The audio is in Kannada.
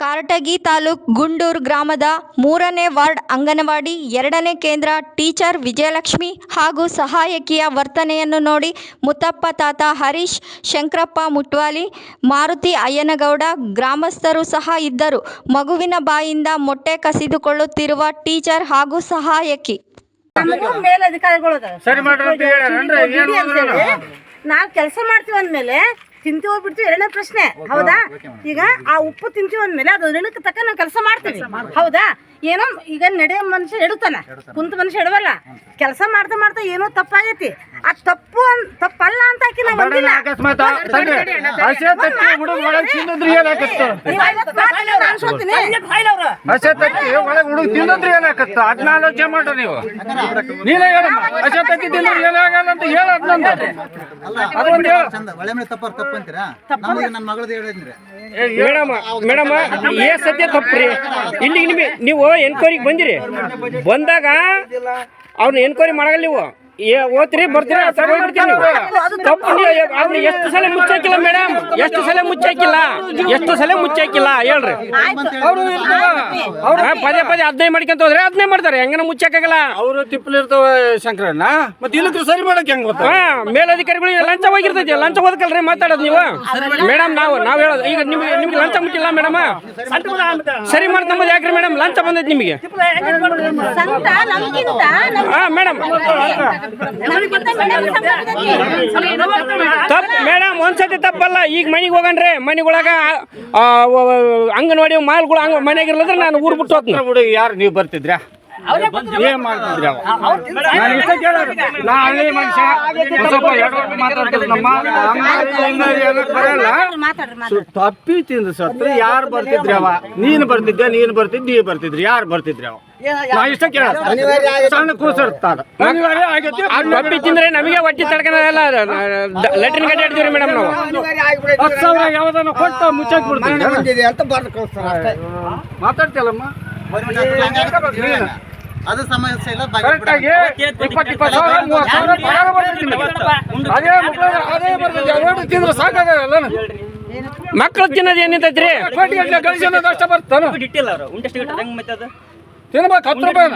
ಕಾರಟಗಿ ತಾಲೂಕ್ ಗುಂಡೂರು ಗ್ರಾಮದ 3ನೇ ವಾರ್ಡ್ ಅಂಗನವಾಡಿ 2ನೇ ಕೇಂದ್ರ ಟೀಚರ್ ವಿಜಯಲಕ್ಷ್ಮಿ ಹಾಗೂ ಸಹಾಯಕಿಯ ವರ್ತನೆಯನ್ನು ನೋಡಿ ಮುತ್ತಪ್ಪ ತಾತ ಹರೀಶ್, ಶಂಕರಪ್ಪ ಮುಟ್ವಾಲಿ, ಮಾರುತಿ ಅಯ್ಯನಗೌಡ ಗ್ರಾಮಸ್ಥರು ಸಹ ಇದ್ದರು. ಮಗುವಿನ ಬಾಯಿಂದ ಮೊಟ್ಟೆ ಕಸಿದುಕೊಳ್ಳುತ್ತಿರುವ ಟೀಚರ್ ಹಾಗೂ ಸಹಾಯಕಿ ನಾವು ಕೆಲಸ ಮಾಡ್ತೀವಿ ಅಂದ್ಮೇಲೆ ತಿಂತೀವಿ ಹೋಗ್ಬಿಡ್ತೀವಿ. ಎರಡನೇ ಪ್ರಶ್ನೆ ಹೌದಾ? ಈಗ ಆ ಉಪ್ಪು ತಿಂತೀವಿ ಅಂದ್ಮೇಲೆ ಅದು ಋಣಕ್ಕೆ ತಕ್ಕ ನಾವು ಕೆಲಸ ಮಾಡ್ತೀವಿ ಹೌದಾ? ಏನೋ ಈಗ ನಡೆಯೋ ಮನುಷ್ಯ ಎಡುತ್ತಾನ, ಕುಂತ ಮನುಷ್ಯ ಎಡವಲ್ಲ. ಕೆಲಸ ಮಾಡ್ತಾ ಮಾಡ್ತಾ ಏನೋ ತಪ್ಪಾಗೈತಿ, ಆ ತಪ್ಪಲ್ಲ ಅಂತ ಹಾಕಿ ನಾವು ಬಂದಿಲ್ಲ. ಮೇಡಮ್ ಸತ್ಯ ತಪ್ಪ್ರಿ. ಇಲ್ಲಿ ನೀವು ಎನ್ಕ್ವೈರಿಗೆ ಬಂದಿರಿ, ಬಂದಾಗ ಅವ್ರನ್ನ ಎನ್ಕ್ವೈರಿ ಮಾಡಲ್ಲ. ನೀವು ಓದ್ತೀರಿ ಬರ್ತೀರಿ ತಪ್ಪು. ಎಷ್ಟು ಸಲ ಮುಚ್ಚಾಕಿಲ್ಲ ಮೇಡಮ್? ಎಷ್ಟು ಸಲ ಮುಚ್ಚಾಕಿಲ್ಲ ಹೇಳ್ರಿ. ಪದೇ ಪದೇ 15 ಮಾಡ್ಕೊಂತ ಹೋದ್ರೆ 15 ಮಾಡ್ತಾರೆ. ಹೆಂಗನ ಮುಚ್ಚಾಕಾಗಲ್ಲ. ಅವರು ತಿಪ್ಪಲಿರ್ತಾವ ಶಂಕರಣ್ಣ, ಮತ್ತೆ ಇಲ್ಲಕ್ಕೆ ಸರಿ ಮಾಡಕ್ ಹೆಂಗ್ ಗೊತ್ತಾ? ಮೇಲಧಿಕಾರಿಗಳು ಲಂಚ ಹೋಗಿರ್ತೈತಿ. ಲಂಚ ಹೋದಕಲ್ರಿ ಮಾತಾಡೋದು ನೀವು ಮೇಡಮ್. ನಾವು ಹೇಳೋದು ಈಗ ನಿಮ್ಗೆ ಲಂಚ ಮುಟ್ಟಿಲ್ಲ ಮೇಡಮ್, ಸರಿ ಮಾಡ್ತಂಬುದು ಯಾಕ್ರಿ ಮೇಡಮ್? ಲಂಚ ಬಂದೈತಿ ನಿಮಗೆ. ಹಾ ಮೇಡಮ್ ತಪ್ಪು ಮೇಡಮ್, ಒಂದ್ಸತಿ ತಪ್ಪಲ್ಲ. ಈಗ ಮನೆಗೆ ಹೋಗನ್ರಿ, ಮನೆಗೊಳಗ ಅಂಗನವಾಡಿ ಮಾಲ್ಗಳು ಮನೆಯಾಗಿರ್ಲಂದ್ರೆ ನಾನು ಊರ್ ಬಿಟ್ಟು ಹೋಗ್ತೀನಿ. ಹುಡುಗಿ ಯಾರು ನೀವು ಬರ್ತಿದ್ರಾ? ಏನ್ ಮಾಡ್ತಿದ್ರಿ? ತಪ್ಪಿ ತಿಂದು ಸತ್ರ ಯಾರು ಬರ್ತಿದ್ರಿ? ಅವ ನೀನು ಬರ್ತಿದ್ರಿ ಯಾರು ಬರ್ತಿದ್ರಿ? ಅವ ನಾ ಇಷ್ಟ ಕೇಳ ಸಣ್ಣ ಕೂಸಿರ್ತಾರ ತಪ್ಪಿ ತಿಂದ್ರೆ ನಮಗೆ ಹೊಟ್ಟಿ ತಡ್ಕನಲ್ಲ. ಲೆಟ್ರಿನ್ ಗಡ್ಡೆ ಹಿಡ್ತೀವಿ ಮೇಡಮ್. ನಾವು 10,000 ಯಾವ್ದನ್ನ ಕೊಟ್ಟು ಮುಚ್ಚಾಕ್ ಬಿಡ್ತೀವಿ ಅಂತ ಮಾತಾಡ್ತಿಯಲ್ಲಮ್ಮ. ಅದು ಸಮಸ್ಯೆ ಇಲ್ಲ. ಮಕ್ಕಳು ತಿನ್ನೋದು ಏನಿರ್ತೈತ್ರಿ? ತಿನ್ಬೇಕು 10 ರೂಪಾಯಿನ